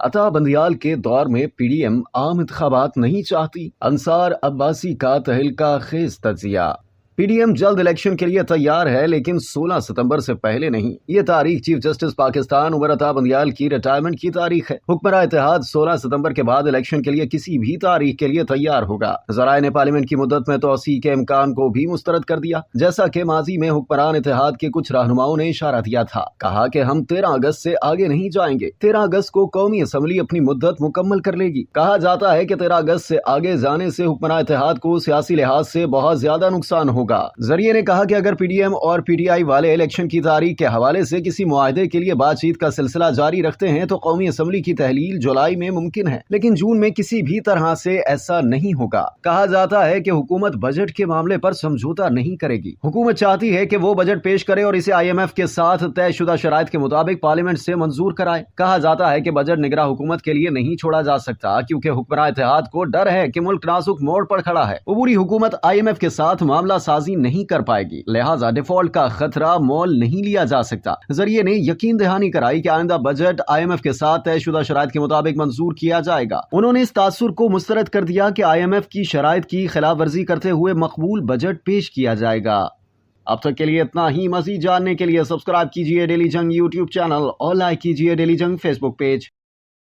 عطا بندیال کے دور میں پی ڈی ایم عام انتخابات نہیں چاہتی، انصار عباسی کا تہلکہ خیز تجزیہ۔ پی ڈی ایم جلد الیکشن کے لیے تیار ہے لیکن 16 ستمبر سے پہلے نہیں۔ یہ تاریخ چیف جسٹس پاکستان عمر عطا بندیال کی ریٹائرمنٹ کی تاریخ ہے۔ حکمراں اتحاد 16 ستمبر کے بعد الیکشن کے لیے کسی بھی تاریخ کے لیے تیار ہوگا۔ ذرائع نے پارلیمنٹ کی مدت میں توسیع کے امکان کو بھی مسترد کر دیا، جیسا کہ ماضی میں حکمران اتحاد کے کچھ رہنماؤں نے اشارہ دیا تھا۔ کہا کہ ہم 13 اگست سے آگے نہیں جائیں گے۔ 13 اگست کو قومی اسمبلی اپنی مدت مکمل کر لے گی۔ کہا جاتا ہے کہ 13 اگست سے آگے جانے سے حکمراں اتحاد کو سیاسی لحاظ سے بہت زیادہ نقصان ہوگا۔ ذریعے نے کہا کہ اگر پی ڈی ایم اور پی ٹی آئی والے الیکشن کی تاریخ کے حوالے سے کسی معاہدے کے لیے بات چیت کا سلسلہ جاری رکھتے ہیں تو قومی اسمبلی کی تحلیل جولائی میں ممکن ہے، لیکن جون میں کسی بھی طرح سے ایسا نہیں ہوگا۔ کہا جاتا ہے کہ حکومت بجٹ کے معاملے پر سمجھوتا نہیں کرے گی۔ حکومت چاہتی ہے کہ وہ بجٹ پیش کرے اور اسے آئی ایم ایف کے ساتھ طے شدہ شرائط کے مطابق پارلیمنٹ سے منظور کرائے۔ کہا جاتا ہے کہ بجٹ نگراں حکومت کے لیے نہیں چھوڑا جا سکتا کیونکہ حکمراں اتحاد کو ڈر ہے کہ ملک نازک موڑ پر کھڑا ہے۔ عبوری حکومت آئی ایم ایف کے ساتھ معاملہ سازی نہیں کر پائے گی، لہٰذا ڈیفالٹ کا خطرہ مول نہیں لیا جا سکتا۔ ذریعے نے یقین دہانی کرائی کہ آئندہ بجٹ آئی ایم ایف کے ساتھ طے شدہ شرائط کے مطابق منظور کیا جائے گا۔ انہوں نے اس تاثر کو مسترد کر دیا کہ آئی ایم ایف کی شرائط کی خلاف ورزی کرتے ہوئے مقبول بجٹ پیش کیا جائے گا۔ اب تک کے لیے اتنا ہی۔ مزید جاننے کے لیے سبسکرائب کیجیے ڈیلی جنگ یوٹیوب چینل اور لائک کیجیے ڈیلی جنگ فیس بک پیج۔